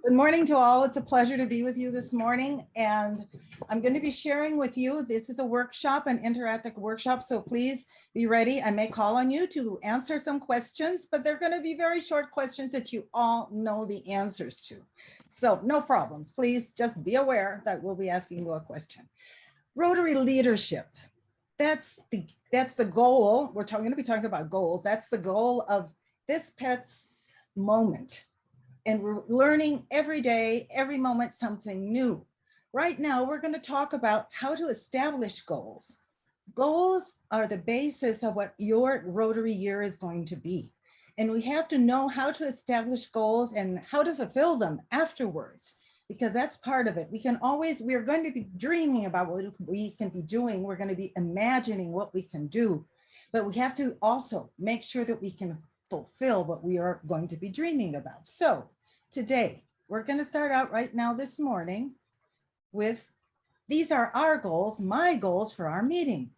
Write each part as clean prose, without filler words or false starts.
Good morning to all. It's a pleasure to be with you this morning. And I'm going to be sharing with you, this is a workshop, an interactive workshop. So please be ready. I may call on you to answer some questions, but they're going to be very short questions that you all know the answers to. So no problems. Please just be aware that we'll be asking you a question. Rotary leadership. That's the goal. We're going to be talking about goals. That's the goal of this PETS moment. And we're learning every day, every moment, something new. Right now, we're going to talk about how to establish goals. Goals are the basis of what your Rotary year is going to be. And we have to know how to establish goals and how to fulfill them afterwards, because that's part of it. We're going to be dreaming about what we can be doing. We're going to be imagining what we can do, but we have to also make sure that we can fulfill what we are going to be dreaming about. So today, we're going to start out right now this morning with, these are our goals, my goals for our meeting.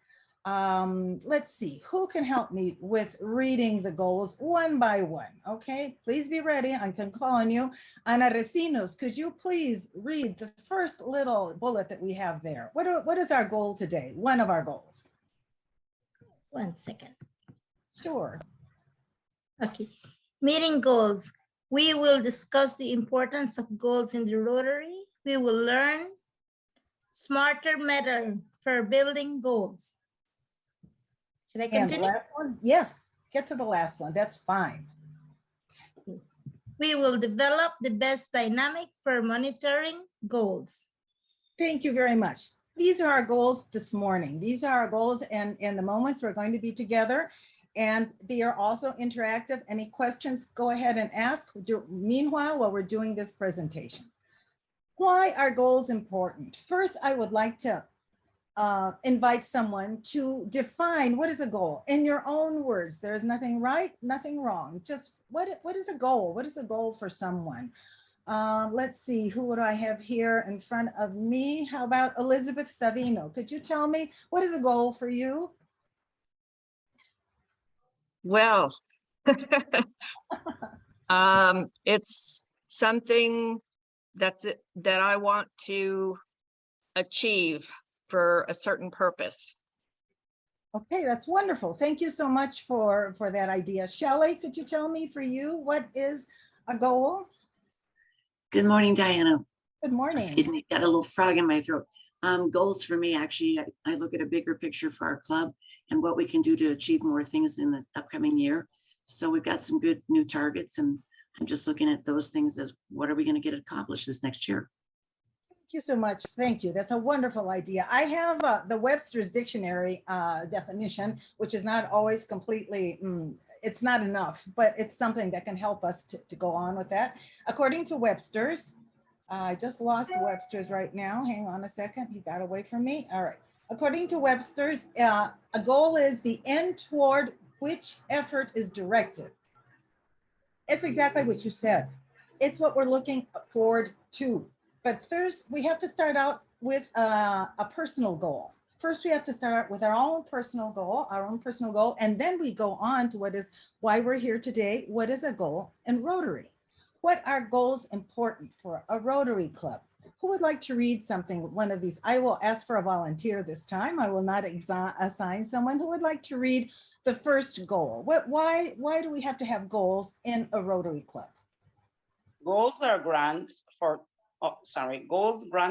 Let's see, who can help me with reading the goals one by one? Okay, please be ready. I can call on you. Ana Recinos, could you please read the first little bullet that we have there? What is our goal today? One of our goals. 1 second. Sure. Okay. Meeting goals. We will discuss the importance of goals in the Rotary. We will learn smarter method for building goals. Should I continue? And the last one? Yes, get to the last one. That's fine. We will develop the best dynamic for monitoring goals. Thank you very much. These are our goals this morning. These are our goals and in the moments we're going to be together. And they are also interactive. Any questions, go ahead and ask. Meanwhile, while we're doing this presentation. Why are goals important? First, I would like to invite someone to define what is a goal in your own words. There's nothing right, nothing wrong. Just what is a goal? What is a goal for someone? Let's see, who would I have here in front of me? How about Elizabeth Savino? Could you tell me what is a goal for you? Well, it's something that I want to achieve for a certain purpose. Okay, that's wonderful. Thank you so much for that idea. Shelley, could you tell me for you, what is a goal? Good morning, Diana. Good morning. Excuse me, got a little frog in my throat. Goals for me, actually, I look at a bigger picture for our club and what we can do to achieve more things in the upcoming year. So we've got some good new targets, and I'm just looking at those things as what are we going to get accomplished this next year. Thank you so much. Thank you. That's a wonderful idea. I have the Webster's Dictionary definition, which is not always completely, it's not enough, but it's something that can help us to go on with that. According to Webster's, I just lost Webster's right now. Hang on a second. He got away from me. All right. According to Webster's, a goal is the end toward which effort is directed. It's exactly what you said. It's what we're looking forward to. But first, we have to start out with a personal goal. First, we have to start out with our own personal goal, and then we go on to why we're here today. What is a goal in Rotary? What are goals important for a Rotary club? Who would like to read something, one of these? I will ask for a volunteer this time. I will not assign someone. Who would like to read the first goal? Why do we have to have goals in a Rotary club? Goals grant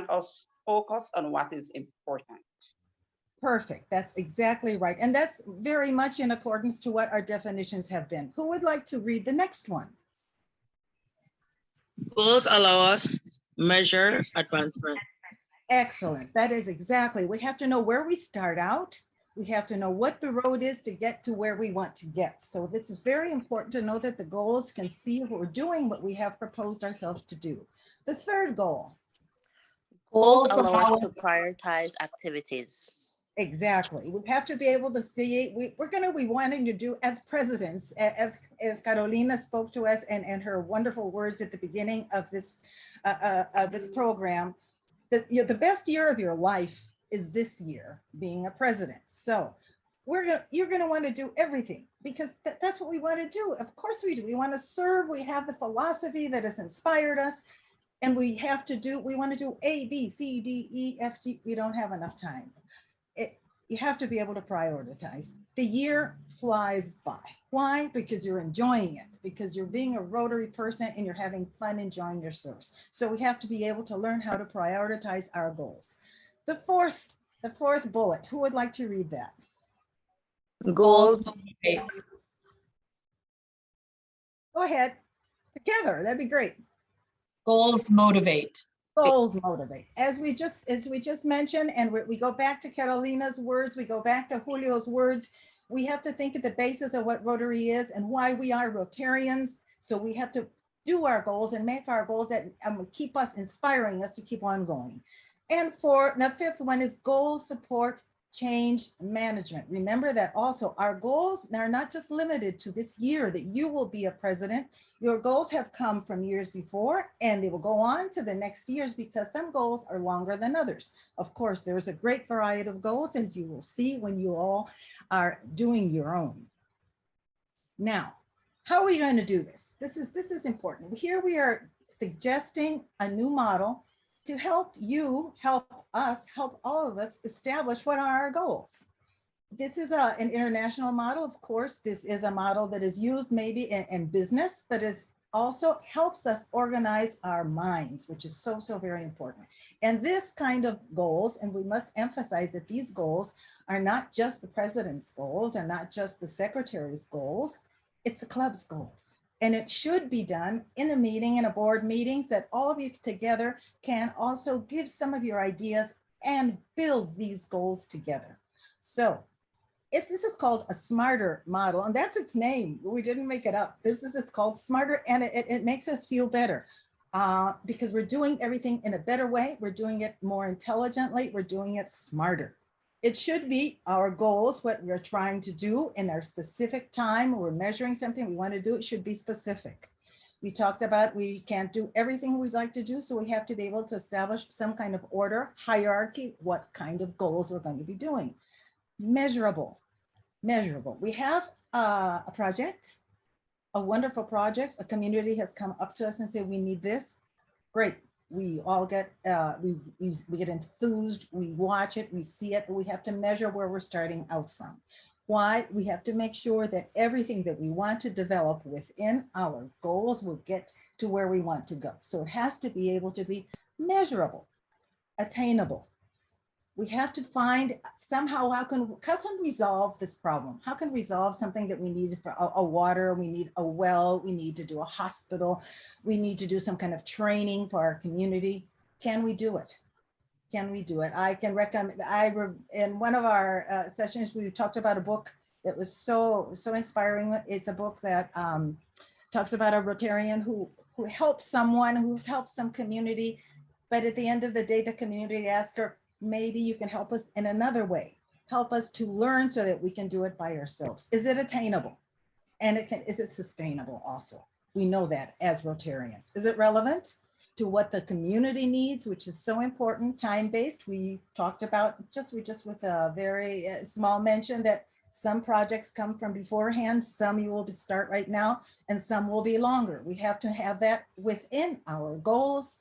us focus on what is important. Perfect. That's exactly right. And that's very much in accordance to what our definitions have been. Who would like to read the next one? Goals allow us measure advancement. Excellent. That is exactly. We have to know where we start out. We have to know what the road is to get to where we want to get. So this is very important to know that the goals can see if we're doing what we have proposed ourselves to do. The third goal. Goals allow us to prioritize activities. Exactly. We have to be able to see, we're going to be wanting to do as presidents, as Carolina spoke to us and her wonderful words at the beginning of this program, the best year of your life is this year, being a president. So you're going to want to do everything because that's what we want to do. Of course we do. We want to serve. We have the philosophy that has inspired us. And we want to do A, B, C, D, E, F, G. We don't have enough time. You have to be able to prioritize. The year flies by. Why? Because you're enjoying it, because you're being a Rotary person and you're having fun enjoying your service. So we have to be able to learn how to prioritize our goals. The fourth bullet, who would like to read that? Goals. Go ahead. Together, that'd be great. Goals motivate. Goals motivate. As we just mentioned, and we go back to Carolina's words, we go back to Julio's words, we have to think at the basis of what Rotary is and why we are Rotarians. So we have to do our goals and make our goals that keep us inspiring us to keep on going. And for the fifth one is goals support change management. Remember that also our goals are not just limited to this year that you will be a president. Your goals have come from years before and they will go on to the next years because some goals are longer than others. Of course, there's a great variety of goals, as you will see when you all are doing your own. Now, how are we going to do this? This is important. Here we are suggesting a new model to help you, help us, help all of us establish what are our goals. This is an international model. Of course, this is a model that is used maybe in business, but is also helps us organize our minds, which is so very important. And this kind of goals, and we must emphasize that these goals are not just the president's goals, are not just the secretary's goals, it's the club's goals. And it should be done in a meeting, in a board meetings, that all of you together can also give some of your ideas and build these goals together. So this is called a smarter model, and that's its name. We didn't make it up. It's called smarter, and it makes us feel better because we're doing everything in a better way. We're doing it more intelligently. We're doing it smarter. It should be our goals, what we're trying to do in our specific time. We're measuring something we want to do. It should be specific. We talked about we can't do everything we'd like to do, so we have to be able to establish some kind of order, hierarchy, what kind of goals we're going to be doing. Measurable. We have a project, a wonderful project. A community has come up to us and said, we need this. Great. We all get, we get enthused, we watch it, we see it, but we have to measure where we're starting out from. Why? We have to make sure that everything that we want to develop within our goals will get to where we want to go. So it has to be able to be measurable, attainable. We have to find somehow how can we resolve this problem? How can we resolve something that we need for a water, we need a well, we need to do a hospital, we need to do some kind of training for our community. Can we do it? Can we do it? I can recommend, in one of our sessions, we talked about a book that was so inspiring. It's a book that talks about a Rotarian who helps someone, who's helped some community, but at the end of the day, the community asked her, maybe you can help us in another way. Help us to learn so that we can do it by ourselves. Is it attainable? And is it sustainable also? We know that as Rotarians. Is it relevant to what the community needs, which is so important, time-based? We talked about we just with a very small mention that some projects come from beforehand, some you will start right now, and some will be longer. We have to have that within our goals.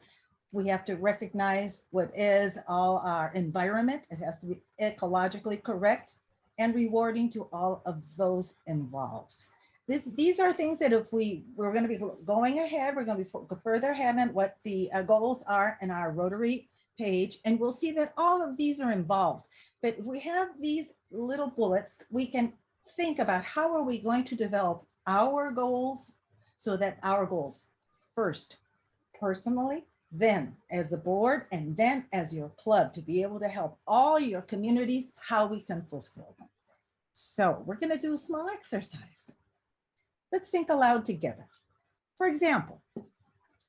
We have to recognize what is all our environment. It has to be ecologically correct and rewarding to all of those involved. These are things that if we're going to be going ahead, we're going to be further ahead on what the goals are in our Rotary page, and we'll see that all of these are involved. But if we have these little bullets, we can think about how are we going to develop our goals so that our goals first, personally, then as a board, and then as your club, to be able to help all your communities how we can fulfill them. So we're going to do a small exercise. Let's think aloud together. For example,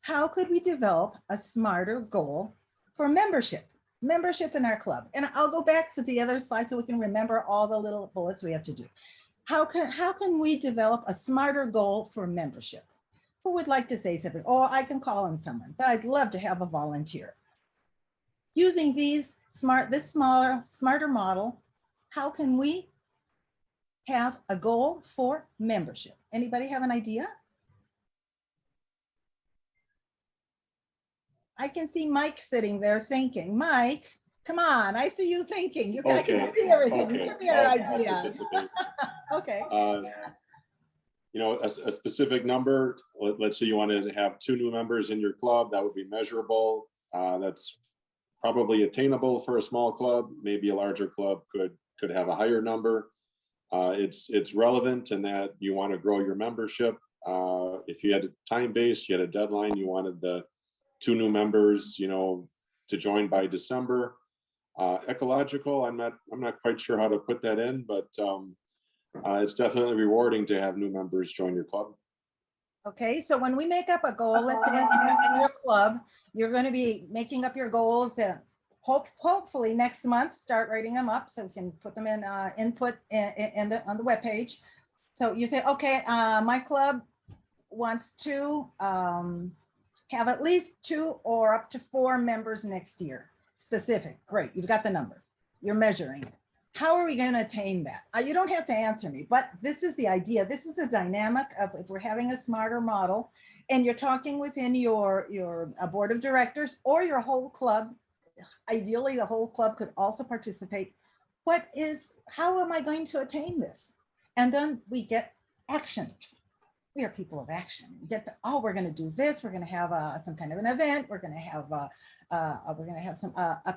how could we develop a smarter goal for membership in our club? And I'll go back to the other slide so we can remember all the little bullets we have to do. How can we develop a smarter goal for membership? Who would like to say something? Or I can call on someone, but I'd love to have a volunteer. Using this smarter model, how can we have a goal for membership? Anybody have an idea? I can see Mike sitting there thinking. Mike, come on, I see you thinking. You guys Okay, can see everything. okay. Give me your I'll idea. participate. Okay, You know, a specific number, let's say you wanted to have 2 new members in your club, that would be measurable. That's probably attainable for a small club. Maybe a larger club could have a higher number. It's relevant in that you want to grow your membership. If you had a time base, you had a deadline, you wanted the 2 new members, you know, to join by December. Ecological, I'm not quite sure how to put that in, but it's definitely rewarding to have new members join your club. okay. So when we make up a goal, let's say in your club, you're going to be making up your goals. Hopefully next month, start writing them up so we can put them in input on the webpage. So you say, okay, my club wants to have at least 2 or up to 4 members next year. Specific, great, you've got the number, you're measuring it. How are we going to attain that? You don't have to answer me, but this is the idea. This is the dynamic of if we're having a smarter model and you're talking within your board of directors or your whole club. Ideally, the whole club could also participate. How am I going to attain this? And then we get actions. We are people of action. We get we're going to do this. We're going to have some kind of an event. We're going to have a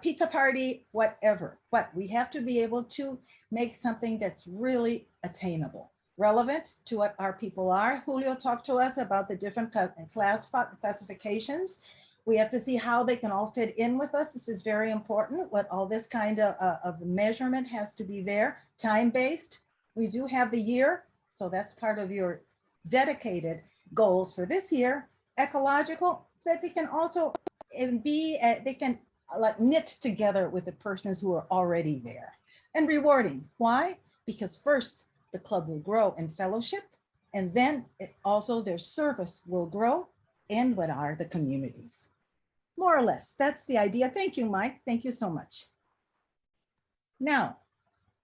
pizza party, whatever. But we have to be able to make something that's really attainable, relevant to what our people are. Julio talked to us about the different classifications. We have to see how they can all fit in with us. This is very important. What all this kind of measurement has to be there, time-based. We do have the year, so that's part of your dedicated goals for this year. Ecological, that they can also they can knit together with the persons who are already there. And rewarding, why? Because first the club will grow in fellowship, and then also their service will grow in what are the communities. More or less, that's the idea. Thank you, Mike. Thank you so much. Now,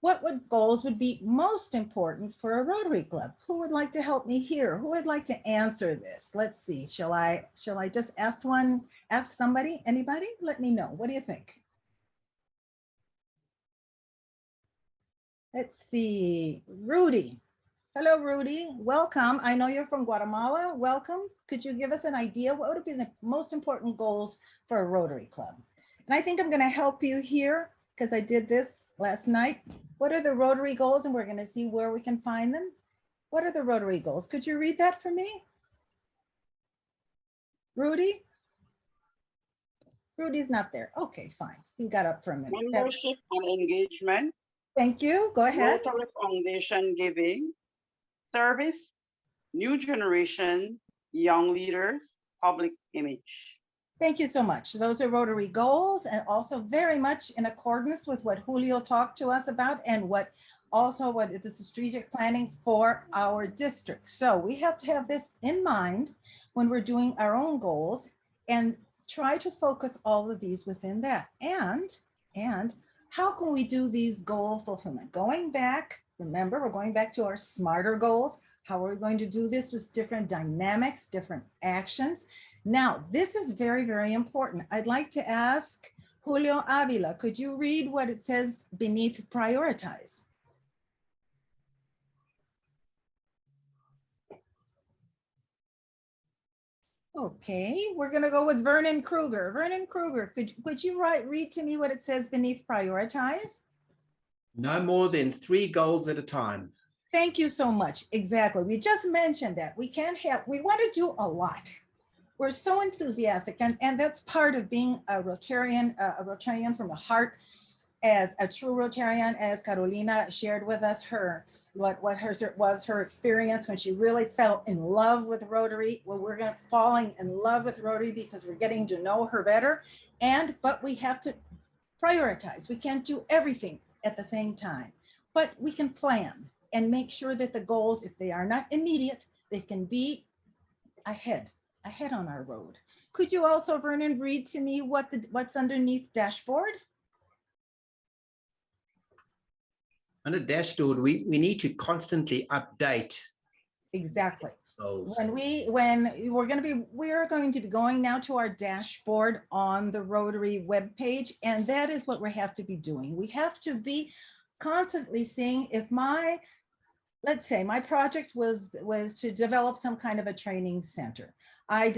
what goals would be most important for a Rotary Club? Who would like to help me here? Who would like to answer this? Let's see. Shall I just ask somebody? Anybody? Let me know. What do you think? Let's see. Rudy. Hello, Rudy. Welcome. I know you're from Guatemala. Welcome. Could you give us an idea? What would be the most important goals for a Rotary Club? And I think I'm going to help you here because I did this last night. What are the Rotary goals? And we're going to see where we can find them. What are the Rotary goals? Could you read that for me? Rudy? Rudy's not there. Okay, fine. He got up for a minute. Membership and engagement. Thank you. Go ahead. Rotary Foundation giving. Service. New generation. Young leaders. Public image. Thank you so much. Those are Rotary goals and also very much in accordance with what Julio talked to us about and what is the strategic planning for our district. So we have to have this in mind when we're doing our own goals and try to focus all of these within that. And how can we do these goal fulfillment? Going back, remember, we're going back to our smarter goals. How are we going to do this with different dynamics, different actions? Now, this is very, very important. I'd like to ask Julio Avila, could you read what it says beneath prioritize? Okay, we're gonna go with Vernon Kruger. Vernon Kruger, could you read to me what it says beneath prioritize? No more than 3 goals at a time. Thank you so much. Exactly. We just mentioned that we want to do a lot. We're so enthusiastic, and that's part of being a Rotarian from the heart, as a true Rotarian, as Carolina shared with us what was her experience when she really fell in love with Rotary. Well, we're falling in love with Rotary because we're getting to know her better, but we have to prioritize. We can't do everything at the same time, but we can plan and make sure that the goals, if they are not immediate, they can be ahead on our road. Could you also, Vernon, read to me what's underneath dashboard? Under dashboard, we need to constantly update. Exactly. Goals. When we are going to be going now to our dashboard on the Rotary webpage, and that is what we have to be doing. We have to be constantly seeing if let's say my project was to develop some kind of a training center. I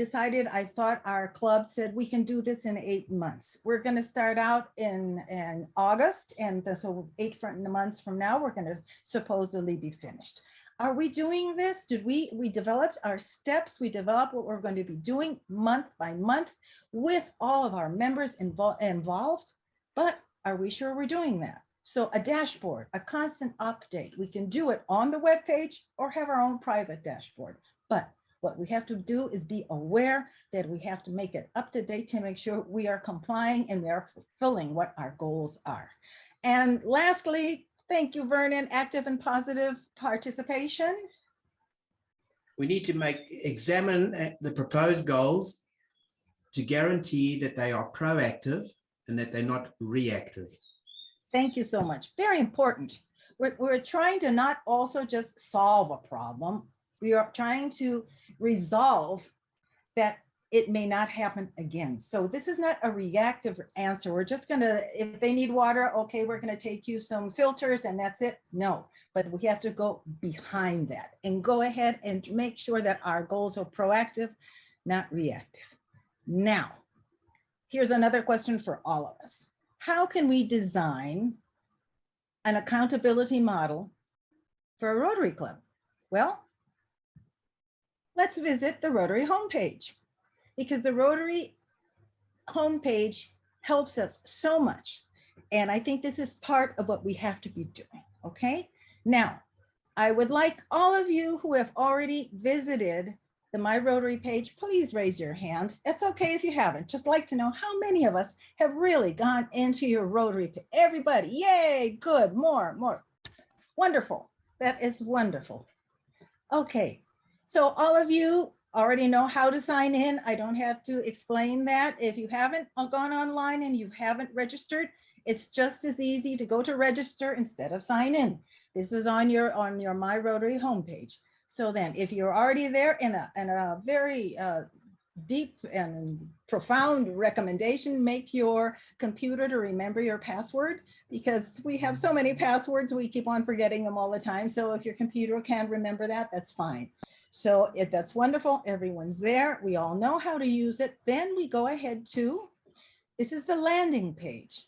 thought our club said we can do this in 8 months. We're going to start out in August, and so 8 months from now, we're going to supposedly be finished. Are we doing this? We developed our steps. We developed what we're going to be doing month by month with all of our members involved, but are we sure we're doing that? So a dashboard, a constant update. We can do it on the webpage or have our own private dashboard. But what we have to do is be aware that we have to make it up to date to make sure we are complying and we are fulfilling what our goals are. And lastly, thank you, Vernon, active and positive participation. We need to examine the proposed goals to guarantee that they are proactive and that they're not reactive. Thank you so much. Very important. We're trying to not also just solve a problem. We are trying to resolve that it may not happen again. So this is not a reactive answer. We're just gonna, if they need water, okay, we're gonna take you some filters and that's it. No, but we have to go behind that and go ahead and make sure that our goals are proactive, not reactive. Now, here's another question for all of us. How can we design an accountability model for a Rotary Club? Well, let's visit the Rotary homepage, because the Rotary homepage helps us so much. And I think this is part of what we have to be doing, okay? Now, I would like all of you who have already visited the My Rotary page, please raise your hand. It's okay if you haven't. Just like to know how many of us have really gone into your Rotary page. Everybody, yay, good, more. Wonderful, that is wonderful. Okay, so all of you already know how to sign in. I don't have to explain that. If you haven't gone online and you haven't registered, it's just as easy to go to register instead of sign in. This is on your My Rotary homepage. So then if you're already there, in a very deep and profound recommendation, make your computer to remember your password, because we have so many passwords, we keep on forgetting them all the time. So if your computer can't remember that, that's fine. So if that's wonderful, everyone's there. We all know how to use it. Then we go ahead to, this is the landing page.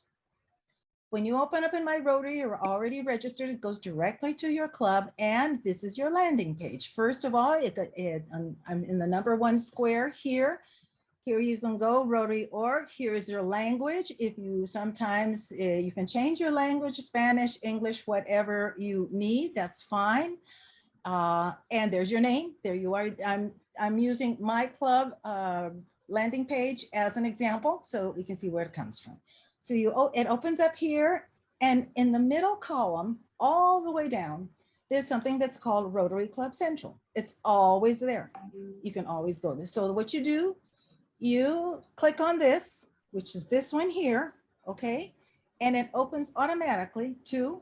When you open up in My Rotary, you're already registered. It goes directly to your club, and this is your landing page. First of all, I'm in the #1 square here. Here you can go Rotary.org. Here's your language. If you sometimes you can change your language, Spanish, English, whatever you need, that's fine. And there's your name. There you are. I'm using my club landing page as an example, so we can see where it comes from. So it opens up here, and in the middle column, all the way down, there's something that's called Rotary Club Central. It's always there. You can always go there. So what you do, you click on this, which is this one here, okay? And it opens automatically to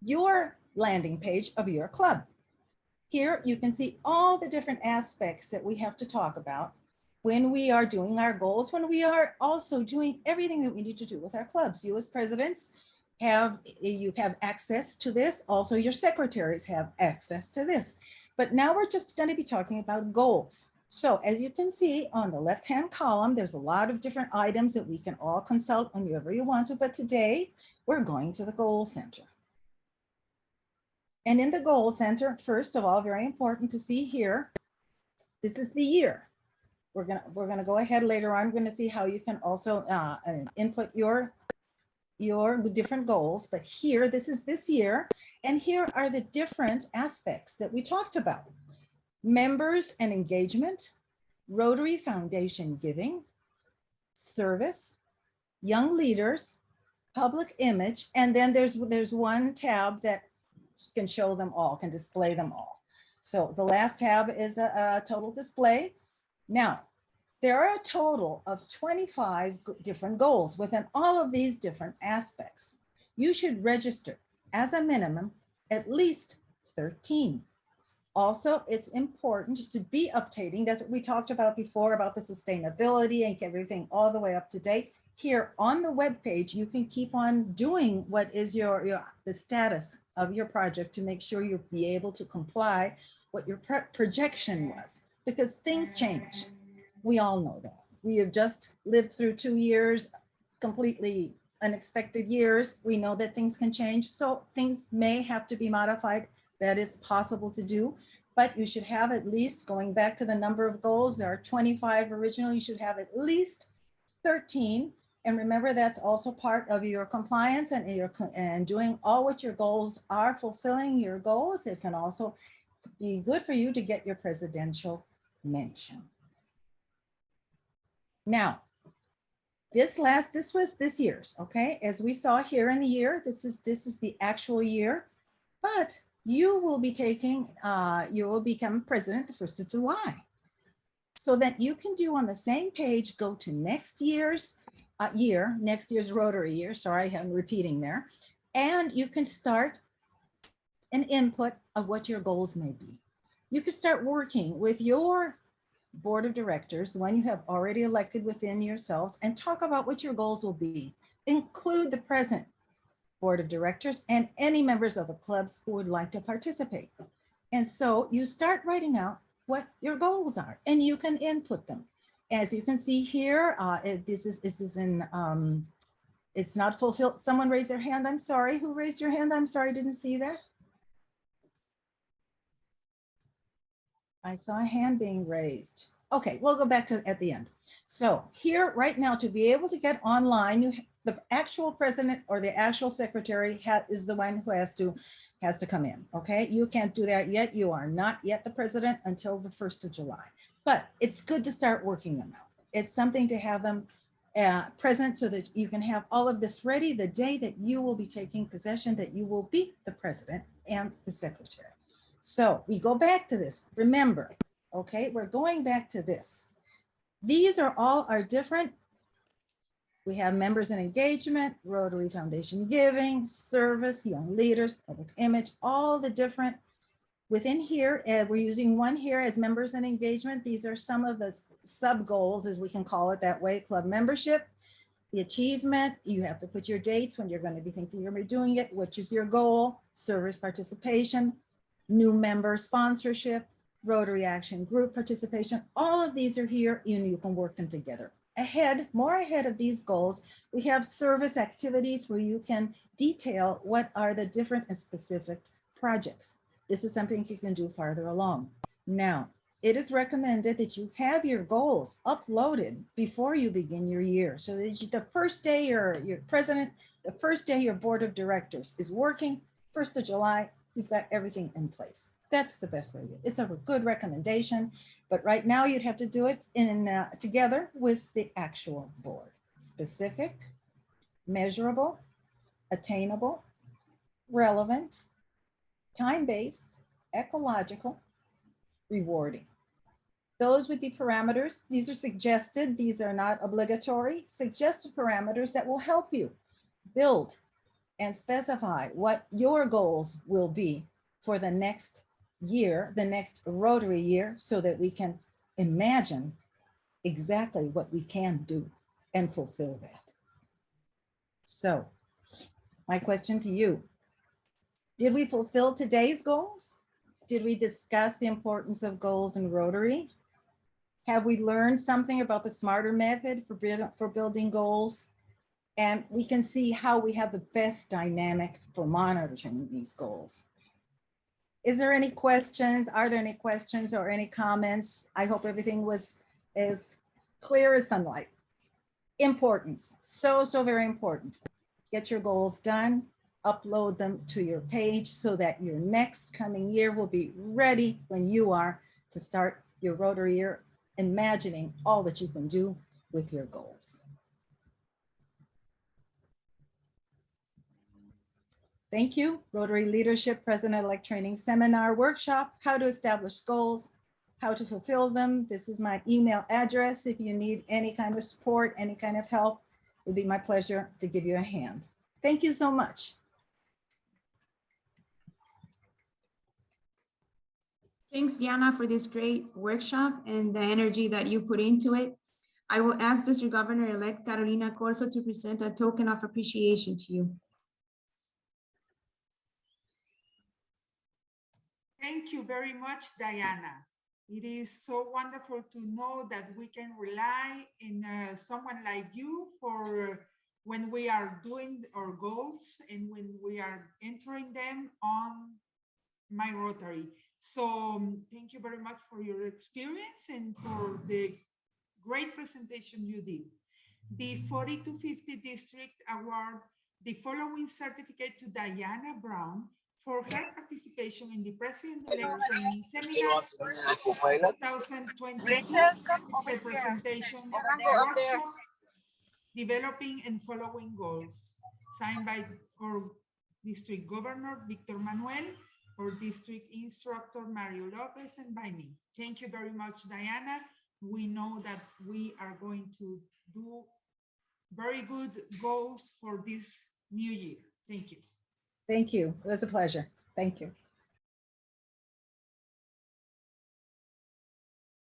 your landing page of your club. Here you can see all the different aspects that we have to talk about when we are doing our goals, when we are also doing everything that we need to do with our clubs. You as presidents have access to this. Also, your secretaries have access to this. But now we're just going to be talking about goals. So as you can see on the left-hand column, there's a lot of different items that we can all consult whenever you want to. But today we're going to the Goal Center. And in the Goal Center, first of all, very important to see here, this is the year. We're gonna go ahead later on. We're gonna see how you can also input your different goals. But here, this is this year, and here are the different aspects that we talked about: members and engagement, Rotary Foundation giving, service, young leaders, public image, and then there's one tab that can show them all, can display them all. So the last tab is a total display. Now, there are a total of 25 different goals within all of these different aspects. You should register as a minimum at least 13. Also, it's important to be updating. That's what we talked about before about the sustainability and get everything all the way up to date. Here on the webpage, you can keep on doing what is the status of your project to make sure you'll be able to comply what your projection was, because things change. We all know that. We have just lived through 2 years, completely unexpected years. We know that things can change, so things may have to be modified. That is possible to do, but you should have at least, going back to the number of goals, there are 25 originally, you should have at least 13. And remember, that's also part of your compliance and doing all what your goals are, fulfilling your goals. It can also be good for you to get your presidential mention. Now, this was this year's, okay? As we saw here in the year, this is the actual year, but you will become president the 1st of July. So that you can do on the same page, go to next year's Rotary year, sorry, I'm repeating there, and you can start an input of what your goals may be. You can start working with your board of directors, the one you have already elected within yourselves, and talk about what your goals will be. Include the present board of directors and any members of the clubs who would like to participate. And so you start writing out what your goals are, and you can input them. As you can see here, this is in, it's not fulfilled. Someone raised their hand. I'm sorry. Who raised your hand? I'm sorry, I didn't see that. I saw a hand being raised. Okay, we'll go back to at the end. So here right now, to be able to get online, the actual president or the actual secretary is the one who has to come in. Okay, you can't do that yet. You are not yet the president until the 1st of July. But it's good to start working them out. It's something to have them present so that you can have all of this ready the day that you will be taking possession, that you will be the president and the secretary. So we go back to this. Remember, okay, we're going back to this. These are all our different. We have members and engagement, Rotary Foundation giving, service, young leaders, public image, all the different within here. We're using one here as members and engagement. These are some of the sub goals, as we can call it that way. Club membership, the achievement, you have to put your dates when you're going to be thinking you're going to be doing it, which is your goal, service participation, new member sponsorship, Rotary Action Group participation. All of these are here, and you can work them together. More ahead of these goals, we have service activities where you can detail what are the different and specific projects. This is something you can do farther along. Now, it is recommended that you have your goals uploaded before you begin your year. So that the first day your president, the first day your board of directors is working, 1st of July, you've got everything in place. That's the best way. It's a good recommendation, but right now you'd have to do it together with the actual board. Specific, measurable, attainable, relevant, time-based, ecological, rewarding. Those would be parameters. These are suggested. These are not obligatory. Suggested parameters that will help you build and specify what your goals will be for the next year, the next Rotary year, so that we can imagine exactly what we can do and fulfill that. So my question to you, did we fulfill today's goals? Did we discuss the importance of goals in Rotary? Have we learned something about the smarter method for building goals? And we can see how we have the best dynamic for monitoring these goals. Is there any questions? Are there any questions or any comments? I hope everything was as clear as sunlight. Importance, so very important. Get your goals done, upload them to your page so that your next coming year will be ready when you are to start your Rotary year, imagining all that you can do with your goals. Thank you. Rotary Leadership President-elect Training Seminar Workshop, how to establish goals, how to fulfill them. This is my email address. If you need any kind of support, any kind of help, it would be my pleasure to give you a hand. Thank you so much. Thanks, Diana, for this great workshop and the energy that you put into it. I will ask District Governor-elect Carolina Corso to present a token of appreciation to you. Thank you very much, Diana. It is so wonderful to know that we can rely on someone like you for when we are doing our goals and when we are entering them on my Rotary. So thank you very much for your experience and for the great presentation you did. The 40-50 District Award the following certificate to Diana Brown for her participation in the President-elect Training Seminar 2022, her presentation, workshop, developing and following goals, signed by our District Governor, Victor Manuel, our District Instructor, Mario Lopez, and by me. Thank you very much, Diana. We know that we are going to do very good goals for this new year. Thank you. Thank you. It was a pleasure. Thank you.